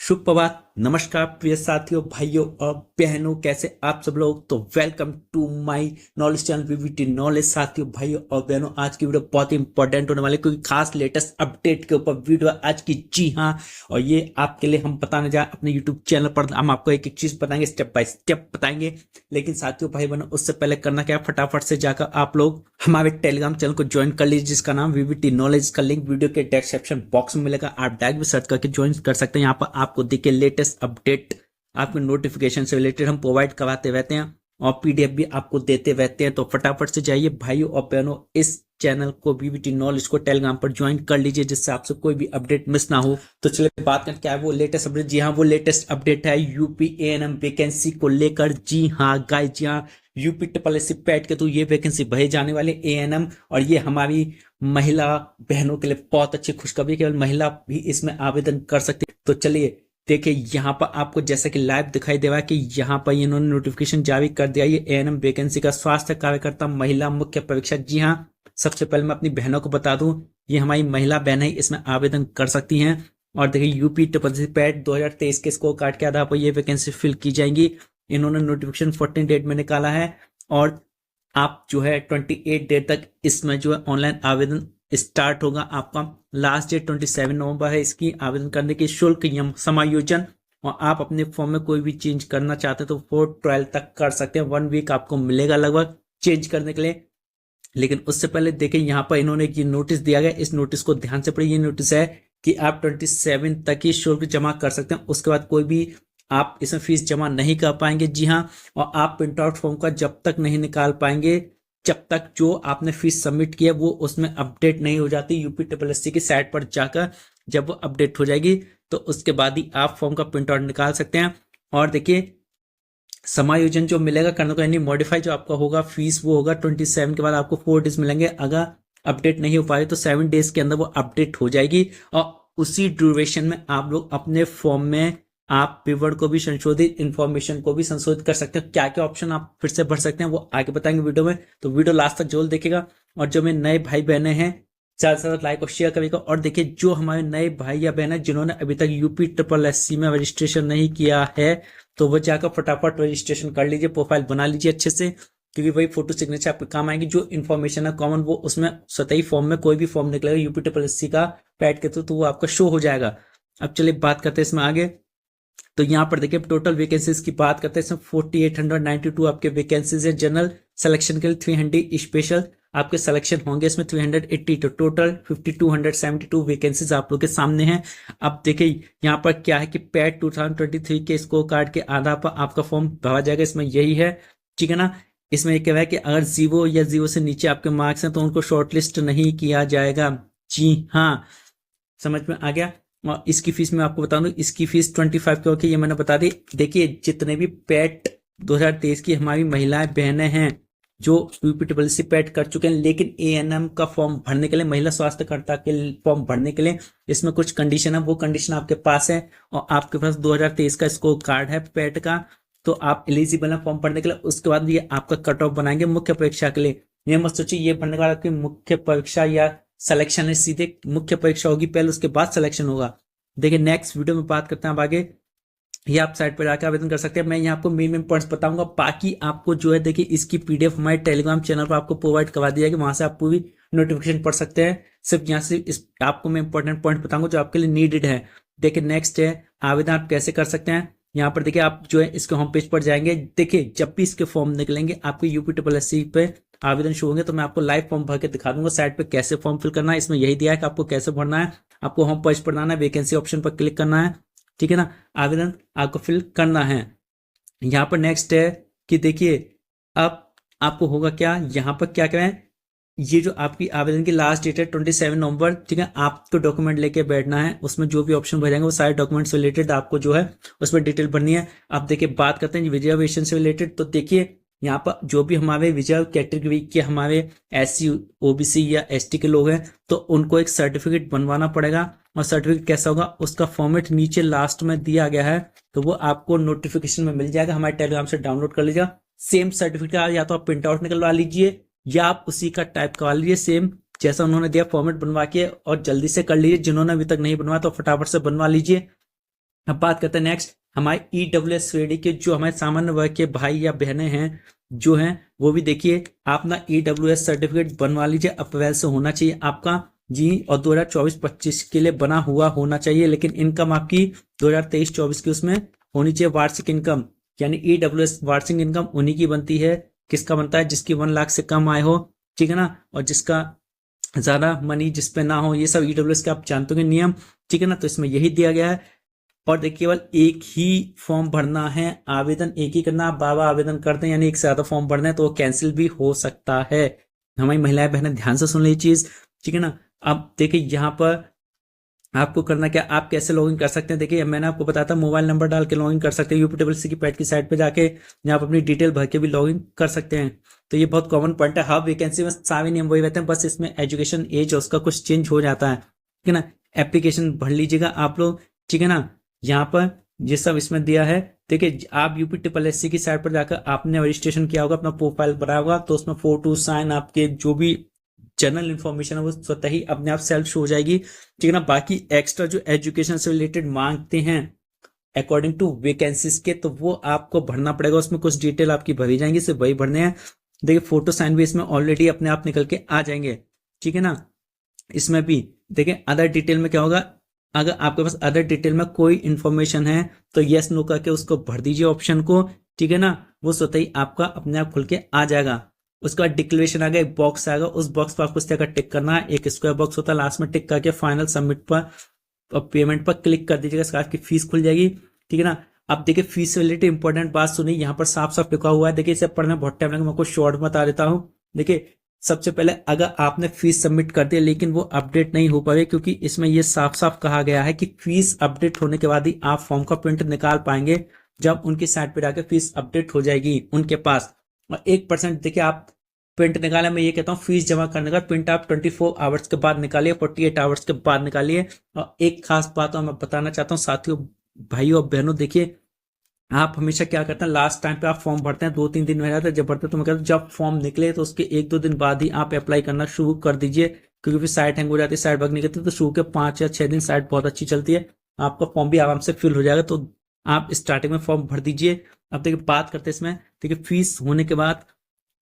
शुभ प्रभात, नमस्कार प्रिय साथियों, भाइयों और बहनों, कैसे आप सब लोग। तो welcome to my knowledge channel VVT knowledge. साथियों, भाइयों और बहनों, आज की वीडियो बहुत ही इंपॉर्टेंट होने वाली है क्योंकि खास लेटेस्ट अपडेट के ऊपर वीडियो है आज की। जी हाँ, और ये आपके लिए हम बताने जा अपने यूट्यूब चैनल पर हम आपको एक एक चीज बताएंगे, स्टेप बाय स्टेप बताएंगे। लेकिन साथियों, भाई बहनों, उससे पहले करना क्या है, फटाफट से जाकर आप लोग हमारे टेलीग्राम चैनल को ज्वाइन कर लीजिए जिसका नाम वीवीटी नॉलेज। का लिंक वीडियो के डिस्क्रिप्शन बॉक्स में मिलेगा, आप डायरेक्ट भी सर्च करके ज्वाइन कर सकते हैं। यहाँ पर आपको देखिए लेटेस्ट अपडेट आपके नोटिफिकेशन से रिलेटेड हम प्रोवाइड कराते रहते हैं और पीडीएफ भी आपको देते रहते हैं। तो फटाफट से जाइए भाइयों और बहनों, इस चैनल को वीवीटी नॉलेज को टेलीग्राम पर ज्वाइन कर लीजिए जिससे आपसे कोई भी अपडेट मिस ना हो। तो चलिए बात करें क्या है वो लेटेस्ट अपडेट। जी हाँ, वो लेटेस्ट अपडेट है यूपी एएनएम वैकेंसी को लेकर। जी हाँ गाइस, जी हाँ, UP triple S C PET के तो ये वैकेंसी भरे जाने वाले एएनएम, और ये हमारी महिला बहनों के लिए बहुत अच्छी खुशखबरी, केवल महिला भी इसमें आवेदन कर सकती है। तो चलिए देखिए, यहाँ पर आपको जैसा कि लाइव दिखाई दे रहा है कि यहाँ पर इन्होंने नोटिफिकेशन जारी कर दिया। ये एएनएम वैकेंसी का स्वास्थ्य कार्यकर्ता महिला मुख्य परीक्षा। जी हाँ, सबसे पहले मैं अपनी बहनों को बता दूं, ये हमारी महिला बहनें इसमें आवेदन कर सकती हैं। और देखिए, यूपी ट्रिपल सी पैट 2023 के स्कोर कार्ड के आधार पर ये वैकेंसी फिल की जाएंगी। इन्होंने नोटिफिकेशन 14 डेट में निकाला है और आप जो है 28 डेट तक इसमें जो है ऑनलाइन आवेदन स्टार्ट होगा। आपका लास्ट डेट 27 नवंबर है इसकी आवेदन करने की। शुल्क समायोजन, और आप अपने फॉर्म में कोई भी चेंज करना चाहते हैं तो 4/12 तक कर सकते हैं। 1 वीक आपको मिलेगा लगभग चेंज करने के लिए। लेकिन उससे पहले देखिए, यहाँ पर इन्होंने ये नोटिस दिया गया, इस नोटिस को ध्यान से पढ़िए। ये नोटिस है कि आप 27 तक ही शुल्क जमा कर सकते हैं, उसके बाद कोई भी आप इसमें फीस जमा नहीं कर पाएंगे। जी हाँ, और आप प्रिंट आउट फॉर्म का जब तक नहीं निकाल पाएंगे जब तक जो आपने फीस सबमिट की है वो उसमें अपडेट नहीं हो जाती। यूपी ट्रिपल एस सी की साइट पर जाकर जब वो अपडेट हो जाएगी तो उसके बाद ही आप फॉर्म का प्रिंट आउट निकाल सकते हैं। और देखिए, समायोजन जो मिलेगा करने को, यानी मॉडिफाई जो आपका होगा फीस, वो होगा 27 के बाद आपको 4 डेज मिलेंगे। अगर अपडेट नहीं हो पाए तो 7 डेज के अंदर वो अपडेट हो जाएगी। और उसी ड्यूरेशन में आप लोग अपने फॉर्म में आप विवरण को भी संशोधित, इंफॉर्मेशन को भी संशोधित कर सकते हैं। क्या क्या ऑप्शन आप फिर से भर सकते हैं वो आगे बताएंगे वीडियो में, तो वीडियो लास्ट तक जरूर देखेगा। और जो मेरे नए भाई बहने हैं ज्यादा से ज्यादा लाइक और शेयर करेगा। और देखिए, जो हमारे नए भाई या बहन है जिन्होंने अभी तक यूपी ट्रिपल एस सी में रजिस्ट्रेशन नहीं किया है तो वो जाकर फटाफट रजिस्ट्रेशन कर लीजिए, प्रोफाइल बना लीजिए अच्छे से, क्योंकि वही फोटो सिग्नेचर आपके काम आएंगे। जो इन्फॉर्मेशन है कॉमन वो उसमें सतही फॉर्म में कोई भी फॉर्म निकलेगा यूपी ट्रिपल एस सी का पैट के तो वो आपका शो हो जाएगा। अब चलिए बात करते हैं इसमें आगे। तो यहाँ पर देखिए, टोटल वैकेंसीज की बात करते हैं इसमें 4892 आपके वैकेंसीज है। जनरल सिलेक्शन के लिए 300, स्पेशल आपके सिलेक्शन होंगे इसमें 380। तो टोटल 5272 वैकेंसीज आप लोग के सामने हैं। अब देखिए, यहाँ पर क्या है कि पैट 2023 के स्कोर कार्ड के आधार पर आपका फॉर्म भरा जाएगा। इसमें यही है, ठीक है ना। इसमें एक है कि अगर 0 या 0 से नीचे आपके मार्क्स हैं तो उनको शॉर्टलिस्ट नहीं किया जाएगा। जी हाँ, समझ में आ गया। और इसकी फीस मैं आपको बता दूं, इसकी फीस 25 क्योंकि ये मैंने बता दी। देखिए, जितने भी पैट 2023 की हमारी महिलाएं बहनें हैं जो यूपी ट्रिपल सी पैट कर चुके हैं, लेकिन एएनएम का फॉर्म भरने के लिए, महिला स्वास्थ्यकर्ता के फॉर्म भरने के लिए इसमें कुछ कंडीशन है, वो कंडीशन आपके पास है और आपके पास 2023 का स्कोर कार्ड है पैट का, तो आप एलिजिबल है फॉर्म भरने के लिए। उसके बाद ये आपका कट ऑफ बनाएंगे मुख्य परीक्षा के लिए। ये मत सोचिए ये भरने के बाद आपकी मुख्य परीक्षा या सिलेक्शन है, सीधे मुख्य परीक्षा होगी पहले, उसके बाद सिलेक्शन होगा। देखिए, नेक्स्ट वीडियो में बात करते हैं अब आगे। ये आप साइट पर जाकर आवेदन कर सकते हैं। मैं यहाँ आपको मेन पॉइंट्स बताऊंगा, बाकी आपको जो है देखिए इसकी पीडीएफ हमारे टेलीग्राम चैनल पर आपको प्रोवाइड करवा दिया है, वहां से आप पूरी नोटिफिकेशन पढ़ सकते हैं। सिर्फ यहाँ से इस आपको मैं इंपॉर्टेंट पॉइंट बताऊंगा जो आपके लिए नीडेड है। देखिए, नेक्स्ट है आवेदन आप कैसे कर सकते हैं। यहाँ पर देखिए, आप जो है इसके होम पेज पर जाएंगे। देखिए, जब भी इसके फॉर्म निकलेंगे आपके यूपी ट्रिपल एस सी पे आवेदन शुरू होंगे तो मैं आपको लाइव फॉर्म भर के दिखा दूंगा साइट पे कैसे फॉर्म फिल करना है। इसमें यही दिया है कि आपको कैसे भरना है। आपको होम पेज पर आना है, वैकेंसी ऑप्शन पर क्लिक करना है, ठीक है ना, आवेदन आपको फिल करना है। यहाँ पर नेक्स्ट है कि देखिए, अब आपको होगा क्या, यहाँ पर क्या करें, ये जो आपकी आवेदन की लास्ट डेट है 27 नवंबर, ठीक है। आपको डॉक्यूमेंट लेके बैठना है, उसमें जो भी ऑप्शन भरेंगे वो सारे डॉक्यूमेंट्स रिलेटेड आपको जो है उसमें डिटेल भरनी है। अब देखिए, बात करते हैं रिजर्वेशन से रिलेटेड। तो देखिए, यहाँ पर जो भी हमारे रिजर्व कैटेगरी के हमारे SC OBC या ST के लोग हैं तो उनको एक सर्टिफिकेट बनवाना पड़ेगा। और सर्टिफिकेट कैसा होगा, उसका फॉर्मेट नीचे लास्ट में दिया गया है, तो वो आपको नोटिफिकेशन में मिल जाएगा, हमारे टेलीग्राम से डाउनलोड कर लीजिएगा। सेम सर्टिफिकेट या तो आप प्रिंट आउट निकलवा लीजिए या आप उसी का टाइप करवा लीजिए, सेम जैसा उन्होंने दिया फॉर्मेट बनवा के, और जल्दी से कर लीजिए। जिन्होंने अभी तक नहीं बनवाया तो फटाफट से बनवा लीजिए। अब बात करते हैं नेक्स्ट हमारे EWS श्रेणी के जो हमारे सामान्य वर्ग के भाई या बहनें हैं जो हैं वो भी देखिए आप ना EWS सर्टिफिकेट बनवा लीजिए। अप्रैल से होना चाहिए आपका जी, और 2024-25 के लिए बना हुआ होना चाहिए। लेकिन इनकम आपकी 2023-24 की उसमें होनी चाहिए वार्षिक इनकम, यानी EWS वार्षिक इनकम उन्हीं की बनती है। किसका बनता है? जिसकी 1 लाख से कम आय हो, ठीक है ना, और जिसका ज्यादा मनी जिस पे ना हो। ये सब EWS के आप जानते होंगे नियम, ठीक है ना। तो इसमें यही दिया गया है। और देखिए केवल एक ही फॉर्म भरना है, आवेदन एक ही करना। आप बार बार आवेदन करते हैं यानी एक से ज्यादा फॉर्म भरना है तो वो कैंसिल भी हो सकता है। हमारी महिलाएं बहनें ध्यान से सुन ली चीज, ठीक है ना। अब देखिए यहाँ पर आपको करना क्या, आप कैसे लॉगिन कर सकते हैं। देखिए मैंने आपको बताया था मोबाइल नंबर डाल के लॉगिन कर सकते हैं। यूपीडब्ल्यूएससी की पैड की साइट पे जाके यहाँ आप अपनी डिटेल भर के भी लॉगिन कर सकते हैं। तो ये बहुत कॉमन पॉइंट है। हर वैकेंसी में सारे नियम वही रहते हैं, बस इसमें एजुकेशन एज उसका कुछ चेंज हो जाता है, ठीक है ना। एप्लीकेशन भर लीजिएगा आप लोग, ठीक है ना। यहाँ पर ये सब इसमें दिया है। देखिए आप यूपीएससी की साइट पर जाकर आपने रजिस्ट्रेशन किया होगा, अपना प्रोफाइल बनाया होगा, तो उसमें फोटो साइन आपके जो भी जनरल इन्फॉर्मेशन है वो स्वतः ही अपने आप सेल्फ शो हो जाएगी, ठीक है ना। बाकी एक्स्ट्रा जो एजुकेशन से रिलेटेड मांगते हैं अकॉर्डिंग टू वैकेंसीज के, तो वो आपको भरना पड़ेगा। उसमें कुछ डिटेल आपकी भरी जाएंगी, सिर्फ वही भरने हैं। देखिए फोटो साइन भी इसमें ऑलरेडी अपने आप निकल के आ जाएंगे, ठीक है ना। इसमें भी देखिए अदर डिटेल में क्या होगा, अगर आपके पास अदर डिटेल में कोई इंफॉर्मेशन है तो यस नो करके उसको भर दीजिए ऑप्शन को, ठीक है ना। वो स्वतः ही आपका अपने आप खुल के आ जाएगा। उसके बाद डिक्लेरेशन आएगा, एक बॉक्स आएगा, उस बॉक्स पर आपको इस तरह का टिक करना है। एक स्क्वायर बॉक्स होता है, लास्ट में टिक करके फाइनल सबमिट पर और पेमेंट पर क्लिक कर दीजिएगा। इसका आपकी फीस खुल जाएगी, ठीक है ना। अब देखिए फीस से रिलेटेड इंपॉर्टेंट बात सुनिए, यहाँ पर साफ साफ लिखा हुआ है। देखिए इसे पढ़ने में बहुत टाइम लगेगा, मैं आपको शॉर्ट में बता देता हूँ। देखिए सबसे पहले अगर आपने फीस सबमिट कर दी लेकिन वो अपडेट नहीं हो पाए, क्योंकि इसमें ये साफ साफ कहा गया है कि फीस अपडेट होने के बाद ही आप फॉर्म का प्रिंट निकाल पाएंगे, जब उनकी साइट पर जाकर फीस अपडेट हो जाएगी उनके पास। और 1% देखिए आप प्रिंट निकाले, मैं ये कहता हूँ फीस जमा करने का प्रिंट आप 24 आवर्स के बाद निकालिए, 48 आवर्स के बाद निकालिए। और एक खास बात मैं बताना चाहता हूँ साथियों, भाइयों और बहनों, देखिए आप हमेशा क्या करते हैं, लास्ट टाइम पे आप फॉर्म भरते हैं 2-3 दिन में जाता है, जब भरते हैं तो मैं कहता हूँ जब फॉर्म निकले तो उसके 1-2 दिन बाद ही आप अप्लाई करना शुरू कर दीजिए, क्योंकि फिर साइट हैंग हो जाती है, साइट बग निकलती है। तो शुरू के 5 या 6 दिन साइट बहुत अच्छी चलती है, आपका फॉर्म भी आराम से फिल हो जाएगा। तो आप स्टार्टिंग में फॉर्म भर दीजिए। अब देखिए बात करते हैं इसमें, देखिए फीस होने के बाद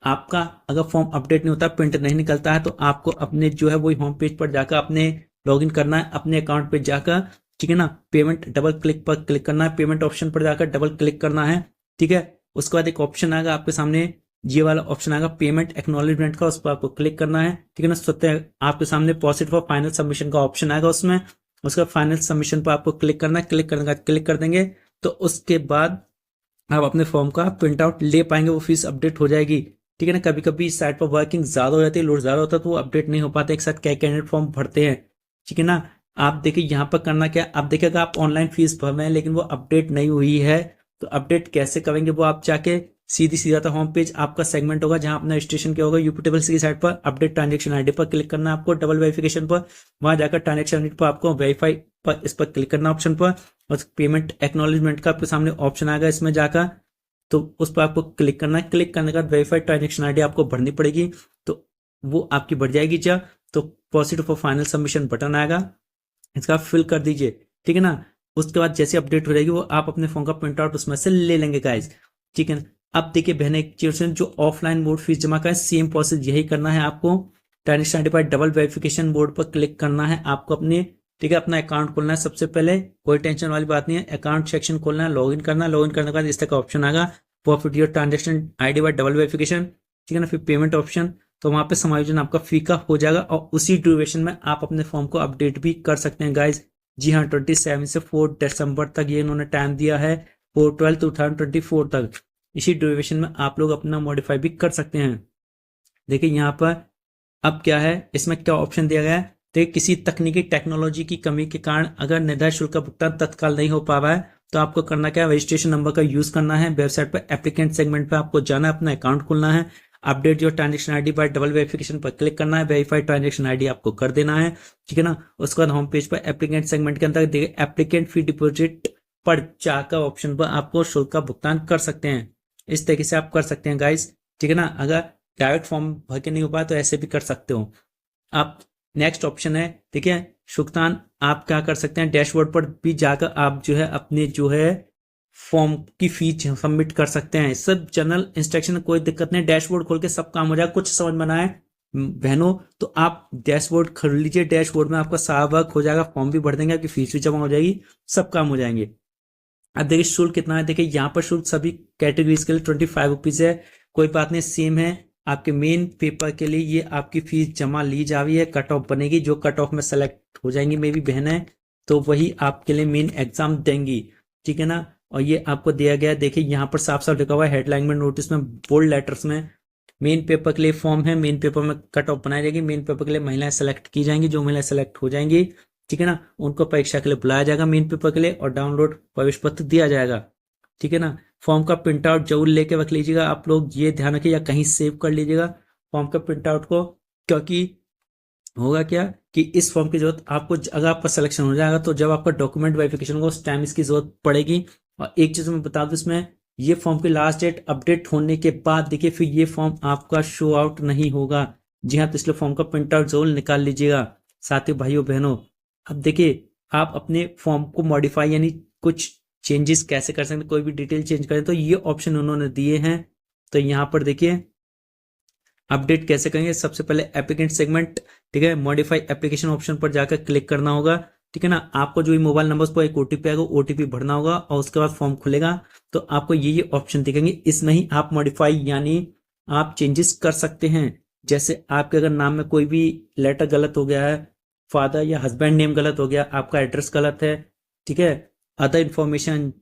आपका अगर फॉर्म अपडेट नहीं होता, प्रिंट नहीं निकलता है, तो आपको अपने जो है वही होम पेज पर जाकर अपने लॉगिन करना है, अपने अकाउंट पे जाकर, ठीक है ना। पेमेंट डबल क्लिक पर क्लिक करना है, पेमेंट ऑप्शन पर जाकर डबल क्लिक करना है, ठीक है। उसके बाद एक ऑप्शन आएगा आपके सामने, ये वाला ऑप्शन आएगा पेमेंट एक्नॉलेजमेंट का, उस पर आपको क्लिक करना है, ठीक है ना। स्वतः आपके सामने प्रोसीड फॉर फाइनल सबमिशन का ऑप्शन आएगा उसमें, उसका फाइनल सबमिशन पर आपको क्लिक करना है। क्लिक करने का क्लिक कर देंगे तो उसके बाद आप अपने फॉर्म का प्रिंट आउट ले पाएंगे, वो फीस अपडेट हो जाएगी, ठीक है ना। कभी कभी इस साइट पर वर्किंग ज्यादा हो जाती है, लोड ज्यादा होता है, तो वो अपडेट नहीं हो पाते एक साथ, क्या कैंडिडेट फॉर्म भरते हैं, ठीक है ना। आप देखिए यहाँ पर करना क्या, आप देखिएगा आप ऑनलाइन फीस भर रहे हैं लेकिन वो अपडेट नहीं हुई है, तो अपडेट कैसे करेंगे, वो आप जाके सीधी सीधा था होम पेज आपका सेगमेंट होगा जहां आपने रजिस्ट्रेशन किया होगा यूपीएससी की साइट पर, अपडेट ट्रांजेक्शन आईडी पर क्लिक करना है आपको, डबल वेरिफिकेशन पर, वहां जाकर ट्रांजेक्शन आईडी पर आपको वेरीफाई पर इस पर क्लिक करना ऑप्शन पर, और पेमेंट एक्नॉलेजमेंट का आपके सामने ऑप्शन आएगा इसमें जाकर, तो उस पर आपको क्लिक करना है। क्लिक करने के बाद वेरीफाइड ट्रांजेक्शन आईडी आपको भरनी पड़ेगी, तो वो आपकी बढ़ जाएगी। जब तो proceed for final submission button आएगा, इसका फिल कर दीजिए, ठीक है ना। उसके बाद जैसे अपडेट हो जाएगी वो आप अपने फोन का प्रिंट आउट उसमें से ले लेंगे गाइज, ठीक है। अब देखिए बहने एक चीज जो ऑफलाइन मोड फीस जमा करें, सेम प्रोसेस यही करना है आपको। ट्रांजेक्शन आईडी पर डबल वेरिफिकेशन बोर्ड पर क्लिक करना है आपको अपने, ठीक है, अपना अकाउंट खोलना है सबसे पहले, कोई टेंशन वाली बात नहीं है। अकाउंट सेक्शन खोलना है, लॉगिन करना है, लॉगिन करने के बाद इस तरह का ऑप्शन आएगा, profit your transaction ID bye double verification, ठीक है ना। फिर पेमेंट ऑप्शन, तो वहां पे समायोजन आपका फी का हो जाएगा, और उसी ड्यूरेशन में आप अपने फॉर्म को अपडेट भी कर सकते हैं गाइज। जी हाँ, 27 से 4 दिसंबर तक ये इन्होंने टाइम दिया है, 4/12/2024 तक। इसी ड्यूरेशन में आप लोग अपना मॉडिफाई भी कर सकते हैं। देखिए यहाँ पर अब क्या है, इसमें क्या ऑप्शन दिया गया है, देखिए किसी तकनीकी टेक्नोलॉजी की कमी के कारण अगर निर्धारित शुल्क का भुगतान तत्काल नहीं हो पा रहा है, तो आपको करना क्या है, रजिस्ट्रेशन नंबर का यूज करना है। वेबसाइट पर एप्लीकेंट सेगमेंट पर आपको जाना है, अपना अकाउंट खोलना है, update your transaction ID bye double verification पर क्लिक करना है, वेरीफाइड ट्रांजेक्शन आईडी आपको कर देना है, ठीक है ना। उसके बाद होम पेज पर एप्लीकेंट सेगमेंट के अंदर देखिए एप्लीकेंट फी डिपॉजिट पर जाकर ऑप्शन पर आपको शुल्क का भुगतान कर सकते हैं। इस तरीके से आप कर सकते हैं गाइस, ठीक है ना। अगर डायरेक्ट फॉर्म भर के नहीं हो पाया तो ऐसे भी कर सकते हो आप। नेक्स्ट ऑप्शन है, देखिए भुगतान आप क्या कर सकते हैं, डैशबोर्ड पर भी जाकर आप जो है अपने जो है फॉर्म की फीस सबमिट कर सकते हैं। सब जनरल इंस्ट्रक्शन, कोई दिक्कत नहीं, डैशबोर्ड खोल के सब काम हो जाएगा। कुछ समझ में ना आए बहनों तो आप डैशबोर्ड खोल लीजिए, डैशबोर्ड में आपका सारा वर्क हो जाएगा, फॉर्म भी भर देंगे, आपकी फीस भी जमा हो जाएगी, सब काम हो जाएंगे। अब देखिए शुल्क कितना है, देखिए यहाँ पर शुल्क सभी कैटेगरीज के लिए 25 रुपीज है। कोई बात नहीं, सेम है। आपके मेन पेपर के लिए ये आपकी फीस जमा ली जा रही है, कट ऑफ बनेगी, जो कट ऑफ में सेलेक्ट हो जाएंगी मेरी बहन है तो वही आपके लिए मेन एग्जाम देंगी, ठीक है ना। और ये आपको दिया गया है, देखिए यहाँ पर साफ साफ लिखा हुआ है हेडलाइन में, नोटिस में, बोल्ड लेटर्स में, मेन पेपर के लिए फॉर्म है, मेन पेपर में कट ऑफ बनाई जाएगी, मेन पेपर के लिए महिलाएं सेलेक्ट की जाएंगी, जो महिलाएं सेलेक्ट हो जाएंगी, ठीक है ना, उनको परीक्षा के लिए बुलाया जाएगा मेन पेपर के लिए, और डाउनलोड प्रवेश पत्र दिया जाएगा, ठीक है ना। फॉर्म का प्रिंट आउट जरूर लेके रख लीजिएगा आप लोग, ये ध्यान रखिए, या कहीं सेव कर लीजिएगा फॉर्म का प्रिंट आउट को, क्योंकि होगा क्या कि इस फॉर्म की जरूरत आपको, अगर आपका सिलेक्शन हो जाएगा तो जब आपका डॉक्यूमेंट वेरिफिकेशन होगा उस टाइम इसकी जरूरत पड़ेगी। और एक चीज मैं बता दूं, इसमें ये फॉर्म की लास्ट डेट अपडेट होने के बाद देखिए फिर ये फॉर्म आपका शो आउट नहीं होगा। जी हाँ, तो इसलिए फॉर्म का प्रिंट आउट जरूर निकाल लीजिएगा साथियों भाइयों बहनों। अब देखिए आप अपने फॉर्म को मॉडिफाई यानी कुछ चेंजेस कैसे कर सकते हैं, कोई भी डिटेल चेंज करें तो ये ऑप्शन उन्होंने दिए हैं। तो यहाँ पर देखिए अपडेट कैसे करेंगे, सबसे पहले एप्लीकेंट सेगमेंट, ठीक है, मॉडिफाई एप्लीकेशन ऑप्शन पर जाकर क्लिक करना होगा, ठीक है ना। आपको जो मोबाइल नंबर पर एक ओटीपी आएगा, ओटीपी भरना होगा और उसके बाद फॉर्म खुलेगा तो आपको ये ऑप्शन दिखेंगे। इसमें ही आप मॉडिफाई यानी आप चेंजेस कर सकते हैं। जैसे आपके अगर नाम में कोई भी लेटर गलत हो गया है, फादर या हस्बैंड नेम गलत हो गया, आपका एड्रेस गलत है, ठीक है, अदर इन्फॉर्मेशन,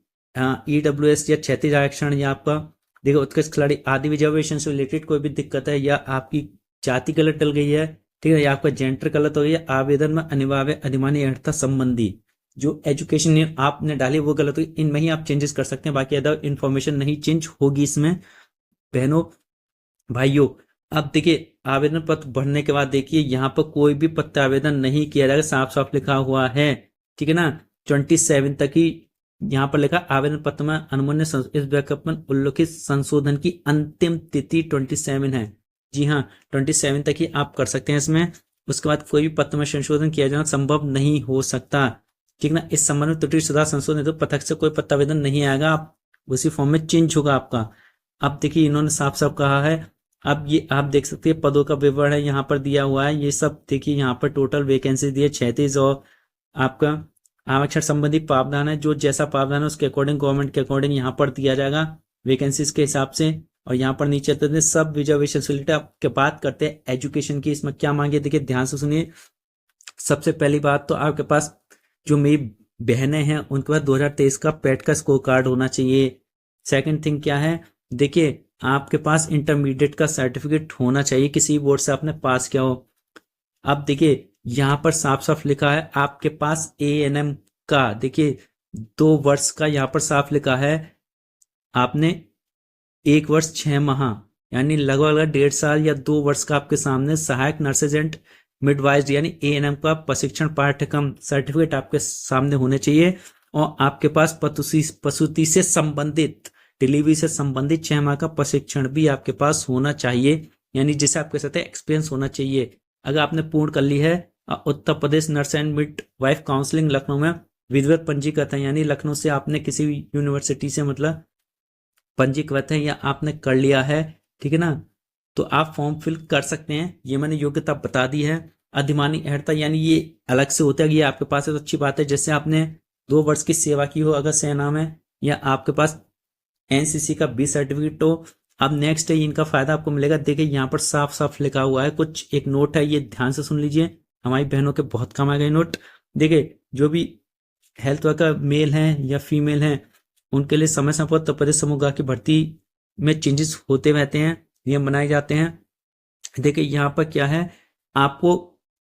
EWS या क्षैतिज आरक्षण, या आपका देखो उत्कृष्ट खिलाड़ी आदि रिजर्वेशन से रिलेटेड कोई भी दिक्कत है, या आपकी जाति गलत डल गई है, ठीक है, या आपका जेंडर गलत हो गया, आवेदन में अनिवार्य अधिमानी अर्हता संबंधी जो एजुकेशन आपने डाली वो गलत हुई, इनमें ही आप चेंजेस कर सकते हैं, बाकी अदर इन्फॉर्मेशन नहीं चेंज होगी इसमें बहनों भाइयों। अब देखिए आवेदन पत्र भरने के बाद देखिए यहाँ पर कोई भी पत्र आवेदन नहीं किया जाएगा, साफ साफ लिखा हुआ है, ठीक है ना। 27 तक ही यहाँ पर लिखा, आवेदन पत्र में अनुमोदन इस विज्ञापन उल्लिखित संशोधन की अंतिम तिथि 27 है। जी हाँ, 27 तक ही आप कर सकते हैं इसमें, उसके बाद कोई भी पत्र में संशोधन किया जाना संभव नहीं हो सकता, ठीक ना। इस संबंध में त्रुटि सुधार संशोधन तो पथक से कोई पत्र आवेदन नहीं आएगा, आप उसी फॉर्म में चेंज होगा आपका। अब देखिए इन्होंने साफ साफ कहा है, अब ये आप देख सकते हैं पदों का विवरण है यहाँ पर दिया हुआ है, ये सब देखिए यहाँ पर टोटल वैकेंसी दी है 36, और आपका आरक्षण संबंधी प्रावधान है, जो जैसा प्रावधान है उसके अकॉर्डिंग गवर्नमेंट के अकॉर्डिंग यहाँ पर दिया जाएगा वैकेंसीज के हिसाब से। और यहाँ पर नीचे तो सब रिजर्वेशन से रिलेटेड आपके बात करते हैं एजुकेशन की, इसमें क्या मांगे देखिए ध्यान से सुनिए। सबसे पहली बात तो आपके पास जो मेरी बहनें हैं उनके पास 2023 का पेट का स्कोर कार्ड होना चाहिए। सेकंड थिंग क्या है, देखिए आपके पास इंटरमीडिएट का सर्टिफिकेट होना चाहिए, किसी बोर्ड से आपने पास किया हो। अब देखिए यहाँ पर साफ साफ लिखा है आपके पास ANM का, देखिए 2 वर्ष का यहाँ पर साफ लिखा है, आपने 1 वर्ष 6 माह यानी लगभग 1.5 साल या 2 वर्ष का आपके सामने सहायक नर्सेज एंड मिडवाइज यानी ANM का प्रशिक्षण पाठ्यक्रम सर्टिफिकेट आपके सामने होने चाहिए। और आपके पास प्रसूति से संबंधित, डिलीवरी से संबंधित 6 माह का प्रशिक्षण भी आपके पास होना चाहिए, यानी जिसे आपके साथ एक्सपीरियंस होना चाहिए। अगर आपने पूर्ण कर ली है, Uttar Pradesh nurse and midwife counselling Lucknow में विधिवत पंजीकृत है, यानी लखनऊ से आपने किसी भी यूनिवर्सिटी से मतलब पंजीकृत है या आपने कर लिया है, ठीक है ना, तो आप फॉर्म फिल कर सकते हैं। ये मैंने योग्यता बता दी है। अधिमानी अर्हता यानी ये अलग से होता है, ये आपके पास है तो अच्छी बात है, जैसे आपने 2 वर्ष की सेवा की हो अगर सेना में, या आपके पास NCC का B सर्टिफिकेट हो। अब नेक्स्ट है इनका फायदा आपको मिलेगा, देखिए यहाँ पर साफ साफ लिखा हुआ है, कुछ एक नोट है, ये ध्यान से सुन लीजिए, हमारी बहनों के बहुत काम आएगा ये नोट। देखिए जो भी हेल्थ वर्कर मेल हैं या फीमेल हैं उनके लिए समय समय पर उत्तर प्रदेश समूह की भर्ती में चेंजेस होते रहते हैं, नियम बनाए जाते हैं। देखिए यहाँ पर क्या है, आपको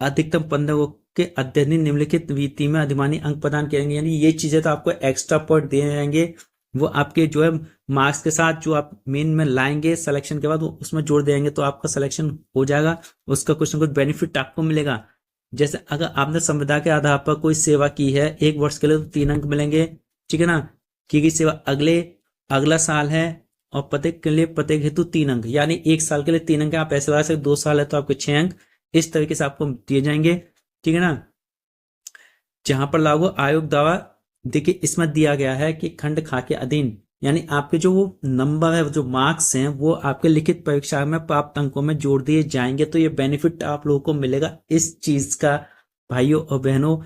अधिकतम 15 के अध्ययन निम्नलिखित रीति में अधिमानी अंक प्रदान करेंगे, यानी ये चीजें तो आपको एक्स्ट्रा पॉइंट दिए जाएंगे, वो आपके जो है मार्क्स के साथ जो आप मेन में लाएंगे सिलेक्शन के बाद वो उसमें जोड़ देंगे तो आपका सिलेक्शन हो जाएगा, उसका कुछ ना कुछ बेनिफिट आपको मिलेगा। जैसे अगर आपने संविदा के आधार पर कोई सेवा की है 1 वर्ष के लिए तो 3 अंक मिलेंगे, ठीक है ना, की सेवा अगला साल है और प्रत्येक के लिए प्रत्येक हेतु 3 अंक, यानी 1 साल के लिए 3 अंक, आप ऐसे वाले 2 साल है तो आपके 6 अंक, इस तरीके से आपको दिए जाएंगे, ठीक है ना। जहां पर लागू आयोग द्वारा देखिए इसमें दिया गया है कि खंड खा के अधीन, यानी आपके जो वो नंबर है, जो मार्क्स हैं, वो आपके लिखित परीक्षा में प्राप्त अंकों में जोड़ दिए जाएंगे। तो ये बेनिफिट आप लोगों को मिलेगा इस चीज का, भाइयों और बहनों,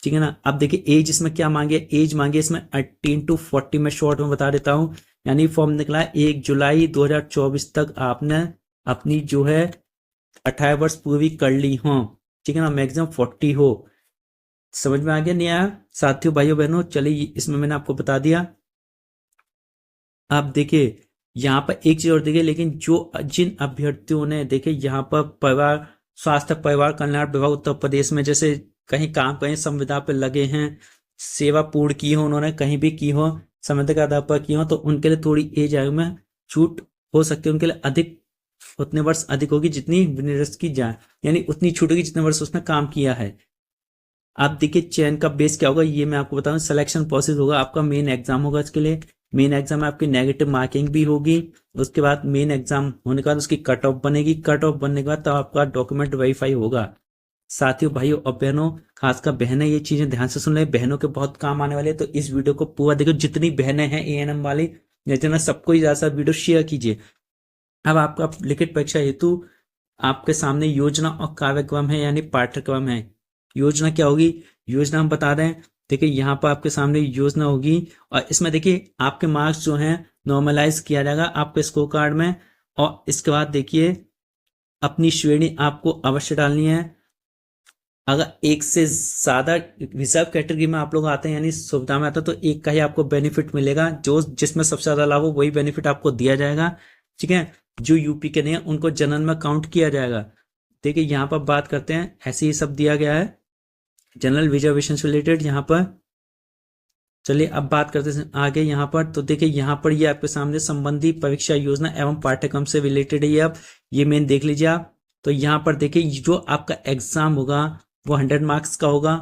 ठीक है ना। अब देखिए एज इसमें क्या मांगे, एज मांगे इसमें 18 to 40, में शॉर्ट में बता देता हूं। यानी फॉर्म निकला 1 जुलाई 2024 तक आपने अपनी जो है 18 वर्ष पूरी कर ली हो, ठीक है ना। मैक्सिमम 40 हो। समझ में आ गया नहीं आया साथियों, भाइयों बहनों? चलिए इसमें मैंने आपको बता दिया। आप देखिए यहाँ पर एक चीज और देखिए, लेकिन जो जिन अभ्यर्थियों ने देखिए यहाँ पर परिवार स्वास्थ्य परिवार कल्याण विभाग उत्तर प्रदेश में जैसे कहीं काम, कहीं संविदा पे लगे हैं, सेवा पूर्ण की हो उन्होंने, कहीं भी की हो, संविदा के आधार पर की हो, तो उनके लिए थोड़ी एज आयु में छूट हो सकती है। उनके लिए अधिक, उतने वर्ष अधिक होगी जितनी वर्ष की जाए, यानी उतनी छूट होगी जितने वर्ष उसने काम किया है। आप देखिए चयन का बेस क्या होगा ये मैं आपको बताऊं। सिलेक्शन प्रोसेस होगा, आपका मेन एग्जाम होगा। इसके लिए मेन एग्जाम में आपकी नेगेटिव मार्किंग भी होगी। उसके बाद मेन एग्जाम होने के बाद उसकी कट ऑफ बनेगी। कट ऑफ बनने के बाद तब आपका डॉक्यूमेंट वेरीफाई होगा। साथियों, भाइयों और बहनों, खासकर बहनें ये चीजें ध्यान से सुन ले, बहनों के बहुत काम आने वाले हैं। तो इस वीडियो को पूरा देखो, जितनी बहनें हैं एएनएम वाली, जितना सबको ज्यादा वीडियो शेयर कीजिए। अब आपका लिखित परीक्षा हेतु आपके सामने योजना और कार्यक्रम है, यानी पाठ्यक्रम है। योजना क्या होगी, योजना हम बता दें। देखिए यहाँ पर आपके सामने योजना होगी, और इसमें देखिए आपके मार्क्स जो हैं नॉर्मलाइज किया जाएगा आपके स्कोर कार्ड में। और इसके बाद देखिए अपनी श्रेणी आपको अवश्य डालनी है। अगर एक से ज्यादा रिजर्व कैटेगरी में आप लोग आते हैं, यानी सुविधा में आते हैं, तो एक का ही आपको बेनिफिट मिलेगा। जो जिसमें सबसे ज्यादा लाभ हो वही बेनिफिट आपको दिया जाएगा, ठीक है। जो यूपी के नहीं है उनको जनरल में काउंट किया जाएगा। देखिए यहाँ पर बात करते हैं, ऐसे ही सब दिया गया है जनरल रिजर्वेशन से रिलेटेड यहाँ पर। चलिए अब बात करते हैं आगे यहाँ पर। तो देखिए यहाँ पर ये आपके सामने संबंधी परीक्षा योजना एवं पाठ्यक्रम से रिलेटेड है। ये आप ये मेन देख लीजिए आप। तो यहाँ पर देखिए जो आपका एग्जाम होगा वो 100 मार्क्स का होगा।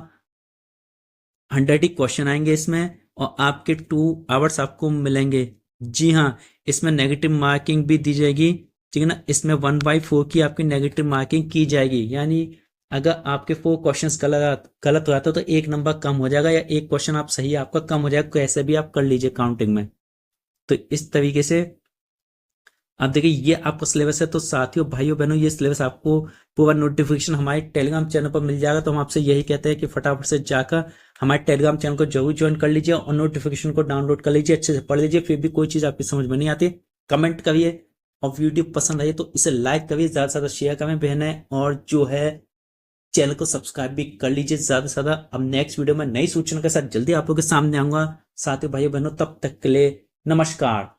100 ही क्वेश्चन आएंगे इसमें, और आपके 2 आवर्स आपको मिलेंगे। जी हाँ, इसमें नेगेटिव मार्किंग भी दी जाएगी, ठीक है ना। इसमें 1/4 की आपकी नेगेटिव मार्किंग की जाएगी, यानी अगर आपके 4 क्वेश्चंस गलत हो जाता है तो 1 नंबर कम हो जाएगा, या 1 क्वेश्चन आप सही आपका कम हो जाएगा। कैसे भी आप कर लीजिए काउंटिंग में। तो इस तरीके से अब देखिए ये आपका सिलेबस है। तो साथियों, भाइयों बहनों, ये सिलेबस आपको पूरा नोटिफिकेशन हमारे टेलीग्राम चैनल पर मिल जाएगा। तो हम आपसे यही कहते हैं कि फटाफट से जाकर हमारे टेलीग्राम चैनल को जरूर ज्वाइन कर लीजिए, और नोटिफिकेशन को डाउनलोड कर लीजिए, अच्छे से पढ़ लीजिए। फिर भी कोई चीज आपकी समझ में नहीं आती, कमेंट करिए, और वीडियो पसंद आई तो इसे लाइक करिए, ज्यादा से ज्यादा शेयर करें बहनें, और जो है चैनल को सब्सक्राइब भी कर लीजिए ज्यादा से ज्यादा। अब नेक्स्ट वीडियो में नई सूचना के साथ जल्दी आप लोगों के सामने आऊंगा। साथियों, भाइयों बहनों, तब तक के लिए नमस्कार।